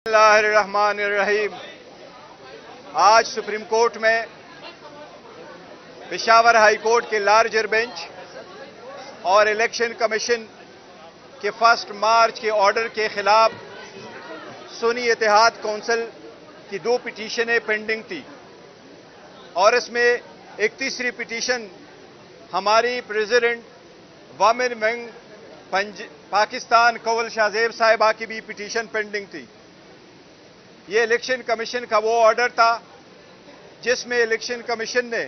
बिस्मिल्लाहिर्रहमानिर्रहीम। आज supreme court में पेशावर हाई कोर्ट के लार्जर बेंच और इलेक्शन कमीशन के 1 मार्च के ऑर्डर के खिलाफ सुन्नी इत्तेहाद कौंसिल की 2 पिटीशनें पेंडिंग थी और इसमें एक तीसरी पिटीशन हमारी president women wing Pakistan Kanwal Shauzab साहिबा की भी पिटीशन पेंडिंग थी। ये इलेक्शन कमीशन का वो ऑर्डर था जिसमें इलेक्शन कमीशन ने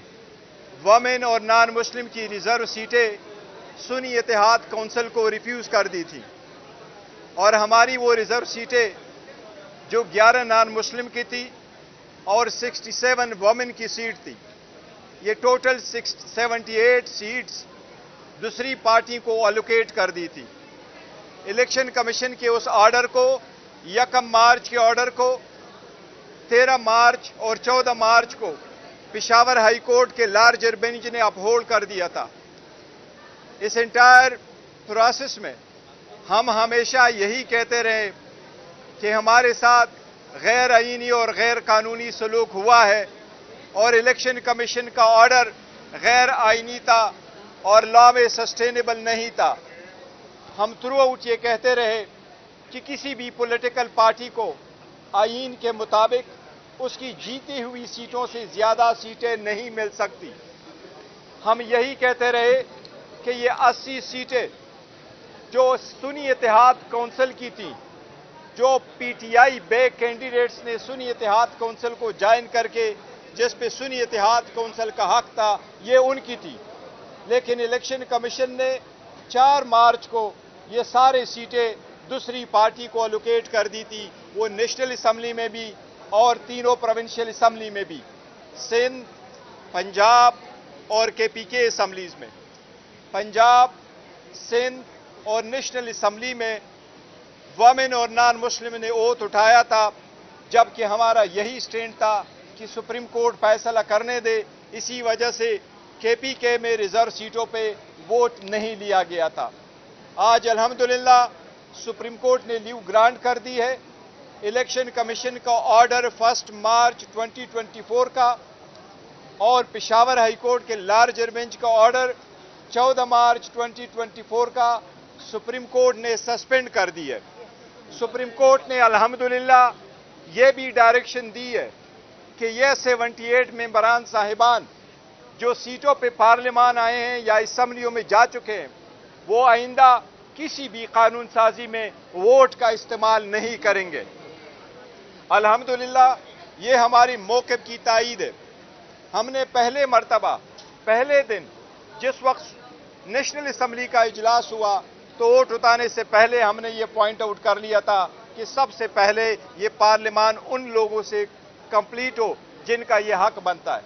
वमेन और नॉन मुस्लिम की रिजर्व सीटें सुन्नी इत्तेहाद कौंसिल को रिफ्यूज कर दी थी और हमारी वो रिजर्व सीटें जो 11 नॉन मुस्लिम की थी और 67 वमेन की सीट थी, ये टोटल 78 सीट्स दूसरी पार्टी को अलोकेट कर दी थी। इलेक्शन कमीशन के उस ऑर्डर को 1 मार्च के ऑर्डर को 13 मार्च और 14 मार्च को पेशावर हाई कोर्ट के लार्जर बेंच ने अपहोल्ड कर दिया था। इस एंटायर प्रोसेस में हम हमेशा यही कहते रहे कि हमारे साथ गैर आईनी और गैर कानूनी सलूक हुआ है और इलेक्शन कमीशन का ऑर्डर गैर आईनी था और लॉ में सस्टेनेबल नहीं था। हम थ्रू आउट ये कहते रहे कि किसी भी पॉलिटिकल पार्टी को आईन के मुताबिक उसकी जीती हुई सीटों से ज्यादा सीटें नहीं मिल सकती। हम यही कहते रहे कि ये 80 सीटें जो सुन्नी इत्तेहाद कौंसिल की थी, जो पीटीआई बे कैंडिडेट्स ने सुन्नी इत्तेहाद कौंसिल को ज्वाइन करके जिस पे सुन्नी इत्तेहाद कौंसिल का हक था, ये उनकी थी। लेकिन इलेक्शन कमीशन ने 4 मार्च को ये सारे सीटें दूसरी पार्टी को अलोकेट कर दी थी, वो नेशनल असम्बली में भी और तीनों प्रोविंशियल असम्बली में भी, सिंध, पंजाब और केपीके असम्बलीज में। पंजाब, सिंध और नेशनल असम्बली में वमेन और नॉन मुस्लिम ने ओथ उठाया था, जबकि हमारा यही स्टैंड था कि सुप्रीम कोर्ट फैसला करने दे। इसी वजह से केपीके में रिजर्व सीटों पे वोट नहीं लिया गया था। आज अल्हम्दुलिल्लाह सुप्रीम कोर्ट ने लीव ग्रांट कर दी है। इलेक्शन कमीशन का ऑर्डर 1 मार्च 2024 का और पेशावर हाई कोर्ट के लार्जर बेंच का ऑर्डर 14 मार्च 2024 का सुप्रीम कोर्ट ने सस्पेंड कर दी है। सुप्रीम कोर्ट ने अल्हम्दुलिल्लाह ये भी डायरेक्शन दी है कि ये 78 मेंबरान साहिबान जो सीटों पे पार्लियामान आए हैं या असम्बलियों में जा चुके हैं, वो आइंदा किसी भी कानून साजी में वोट का इस्तेमाल नहीं करेंगे। अल्हम्दुलिल्लाह ये हमारी मौक़िफ़ की तायीद है। हमने पहले मर्तबा पहले दिन जिस वक्त नेशनल असम्बली का इजलास हुआ तो वोट उठाने से पहले हमने ये पॉइंट आउट कर लिया था कि सबसे पहले ये पार्लियामान उन लोगों से कंप्लीट हो जिनका ये हक बनता है।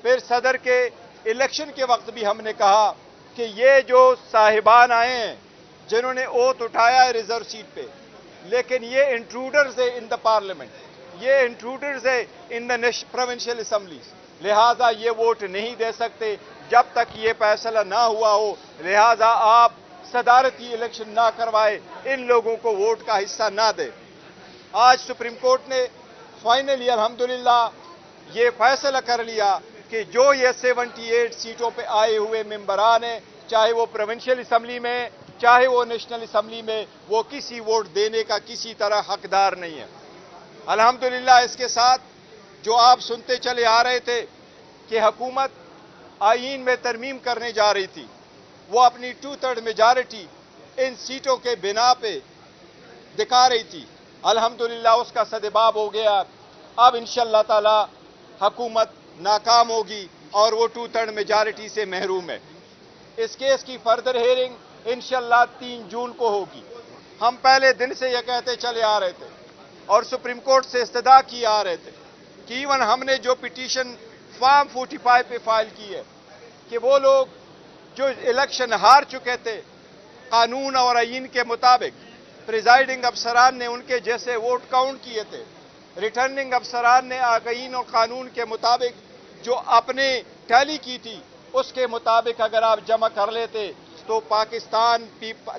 फिर सदर के इलेक्शन के वक्त भी हमने कहा कि ये जो साहिबान आए हैं जिन्होंने ओथ उठाया है रिजर्व सीट पे, लेकिन ये इंट्रूडर्स है इन द पार्लियामेंट, ये इंट्रूडर्स है इन द प्रोविंशियल असम्बलीज, लिहाजा ये वोट नहीं दे सकते जब तक ये फैसला ना हुआ हो। लिहाजा आप सदारती इलेक्शन ना करवाए, इन लोगों को वोट का हिस्सा ना दे। आज सुप्रीम कोर्ट ने फाइनली अल्हम्दुलिल्लाह ये फैसला कर लिया कि जो ये 78 सीटों पे आए हुए मेंबरान हैं, चाहे वो प्रोविंशियल असम्बली में चाहे वो नेशनल असम्बली में, वो किसी वोट देने का किसी तरह हकदार नहीं है। अल्हम्दुलिल्लाह इसके साथ जो आप सुनते चले आ रहे थे कि हुकूमत आईन में तरमीम करने जा रही थी, वो अपनी 2/3 मेजॉरिटी इन सीटों के बिना पे दिखा रही थी। अल्हम्दुलिल्लाह उसका सदबाब हो गया। अब इंशाअल्लाह ताला हुकूमत नाकाम होगी और वो 2/3 मेजॉरिटी से महरूम है। इस केस की फर्दर हेयरिंग इंशाअल्लाह 3 जून को होगी। हम पहले दिन से यह कहते चले आ रहे थे और सुप्रीम कोर्ट से इस्तदा किए आ रहे थे कि इवन हमने जो पिटीशन फॉर्म 45 पे फाइल की है कि वो लोग जो इलेक्शन हार चुके थे कानून और आईन के मुताबिक, प्रिजाइडिंग अफसरान ने उनके जैसे वोट काउंट किए थे, रिटर्निंग अफसरान ने आईन और कानून के मुताबिक जो अपने टैली की थी उसके मुताबिक अगर आप जमा कर लेते तो पाकिस्तान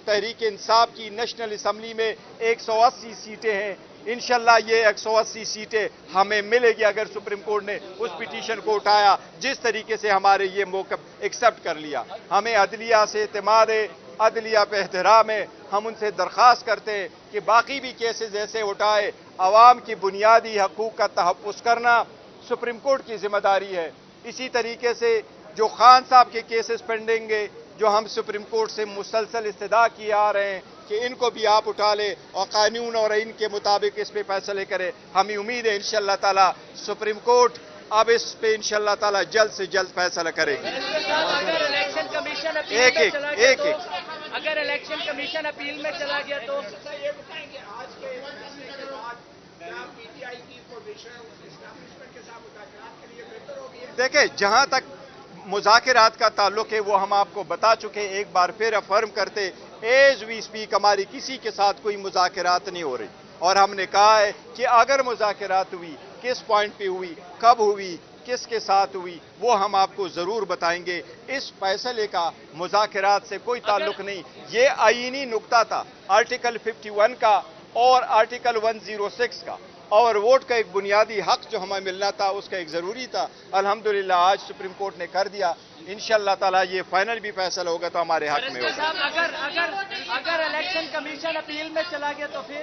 तहरीक इंसाफ की नेशनल असम्बली में 180 सीटें हैं, انشاءاللہ یہ 180 سیٹیں ہمیں ملے گی اگر سپریم کورٹ نے اس پٹیشن کو اٹھایا، جس طریقے سے ہمارے یہ موقف ایکسیپٹ کر لیا۔ ہمیں عدلیہ سے اعتماد ہے، عدلیہ پہ احترام ہے۔ ہم ان سے درخواست کرتے ہیں کہ باقی بھی کیسز ایسے اٹھائے۔ عوام کی بنیادی حقوق کا تحفظ کرنا سپریم کورٹ کی ذمہ داری ہے۔ اسی طریقے سے جو خان صاحب کے کیسز پینڈنگ ہے، جو ہم سپریم کورٹ سے مسلسل استدعا کیے آ رہے ہیں کہ ان کو بھی آپ اٹھا لیں اور قانون اور آئین کے مطابق اس پہ فیصلے کریں۔ ہمیں امید ہے انشاءاللہ تعالی سپریم کورٹ اب اس پہ انشاءاللہ تعالی جلد سے جلد فیصلہ کرے گی۔ اگر الیکشن کمیشن اپیل میں چلا گیا تو اگر الیکشن کمیشن اپیل میں چلا گیا تو دیکھیں، جہاں تک مذاکرات کا تعلق ہے وہ ہم آپ کو بتا چکے، ایک بار پھر افرم کرتے ایز وی اسپیک ہماری کسی کے ساتھ کوئی مذاکرات نہیں ہو رہی، اور ہم نے کہا ہے کہ اگر مذاکرات ہوئی، کس پوائنٹ پہ ہوئی، کب ہوئی، کس کے ساتھ ہوئی، وہ ہم آپ کو ضرور بتائیں گے۔ اس فیصلے کا مذاکرات سے کوئی تعلق نہیں، یہ آئینی نقطہ تھا آرٹیکل 51 کا اور آرٹیکل 106 کا، اور ووٹ کا ایک بنیادی حق جو ہمیں ملنا تھا اس کا ایک ضروری تھا۔ الحمدللہ آج سپریم کورٹ نے کر دیا، انشاءاللہ تعالی یہ فائنل بھی فیصلہ ہوگا تو ہمارے حق میں ہوگا۔ اگر الیکشن کمیشن اپیل میں چلا گیا تو پھر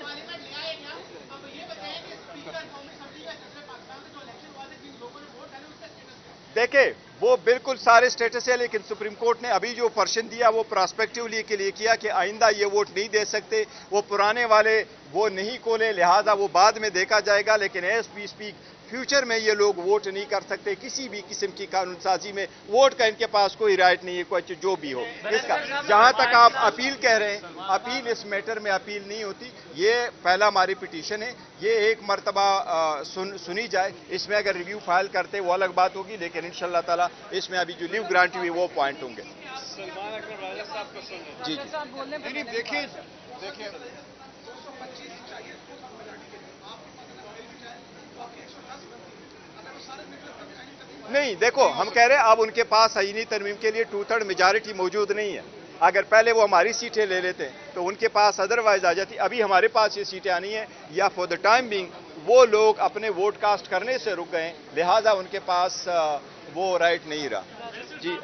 دیکھیں، وہ بالکل سارے سٹیٹس ہے، لیکن سپریم کورٹ نے ابھی جو پرشن دیا وہ پراسپیکٹیولی کے لیے کیا کہ آئندہ یہ ووٹ نہیں دے سکتے، وہ پرانے والے وہ نہیں کھولے، لہٰذا وہ بعد میں دیکھا جائے گا، لیکن ایز وی اسپیک فیوچر میں یہ لوگ ووٹ نہیں کر سکتے، کسی بھی قسم کی قانون سازی میں ووٹ کا ان کے پاس کوئی رائٹ نہیں ہے، کوئی جو بھی ہو اس کا۔ جہاں تک آپ اپیل کہہ رہے ہیں، اپیل اس میٹر میں اپیل نہیں ہوتی، یہ پہلا ہماری پٹیشن ہے، یہ ایک مرتبہ سنی جائے، اس میں اگر ریویو فائل کرتے وہ الگ بات ہوگی، لیکن انشاءاللہ تعالی اس میں ابھی جو لیو گرانٹ ہوئی وہ پوائنٹ ہوں گے۔ جی جی دیکھیں نہیں، دیکھو ہم کہہ رہے ہیں اب ان کے پاس آئینی ترمیم کے لیے 2/3 میجارٹی موجود نہیں ہے۔ اگر پہلے وہ ہماری سیٹیں لے لیتے تو ان کے پاس ادروائز آ جاتی، ابھی ہمارے پاس یہ سیٹیں آنی ہیں، یا فور دا ٹائم بینگ وہ لوگ اپنے ووٹ کاسٹ کرنے سے رک گئے، لہٰذا ان کے پاس وہ رائٹ نہیں رہا۔ جی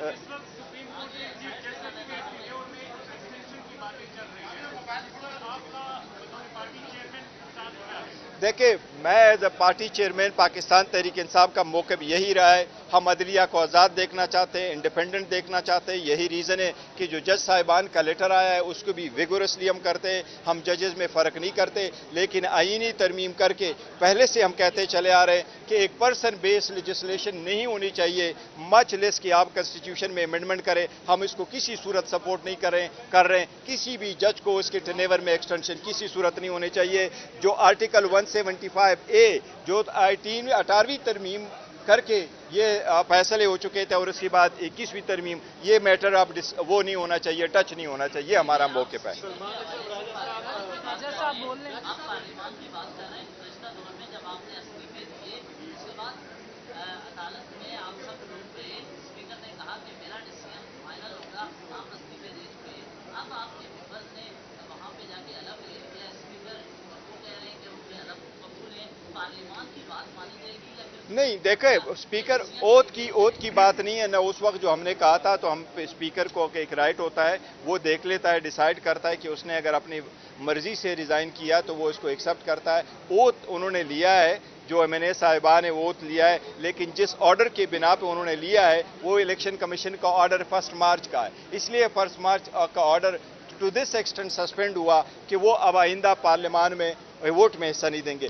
دیکھیں، میں as a party chairman Pakistan Tehreek Insaf کا موقف یہی رہا ہے، ہم عدلیہ کو آزاد دیکھنا چاہتے ہیں، انڈیپینڈنٹ دیکھنا چاہتے ہیں، یہی ریزن ہے کہ جو جج صاحبان کا لیٹر آیا ہے اس کو بھی ویگورسلی ہم کرتے ہیں، ہم ججز میں فرق نہیں کرتے، لیکن آئینی ترمیم کر کے پہلے سے ہم کہتے چلے آ رہے ہیں کہ ایک پرسن بیس لیجسلیشن نہیں ہونی چاہیے، مچ لیس کہ آپ کنسٹیٹیوشن میں امینڈمنٹ کریں، ہم اس کو کسی صورت سپورٹ نہیں کر رہے ہیں، کسی بھی جج کو اس کے ٹرنیور میں ایکسٹینشن کسی صورت نہیں ہونے چاہیے۔ جو آرٹیکل 175A جو 18ویں ترمیم کر کے یہ فیصلے ہو چکے تھے، اور اس کے بعد 21ویں ترمیم، یہ میٹر اب وہ نہیں ہونا چاہیے، ٹچ نہیں ہونا چاہیے، ہمارا موقف ہے۔ نہیں، دیکھیں اسپیکر اوتھ کی بات نہیں ہے، نہ اس وقت جو ہم نے کہا تھا تو ہم اسپیکر کو ایک رائٹ ہوتا ہے، وہ دیکھ لیتا ہے، ڈیسائیڈ کرتا ہے کہ اس نے اگر اپنی مرضی سے ریزائن کیا تو وہ اس کو ایکسیپٹ کرتا ہے۔ اوتھ انہوں نے لیا ہے، جو MNA صاحبان نے اوتھ لیا ہے، لیکن جس آرڈر کے بنا پہ انہوں نے لیا ہے وہ الیکشن کمیشن کا آرڈر 1 مارچ کا ہے، اس لیے 1 مارچ کا order to this extent suspend ہوا کہ وہ اب آئندہ پارلیمان میں ووٹ میں حصہ نہیں دیں گے۔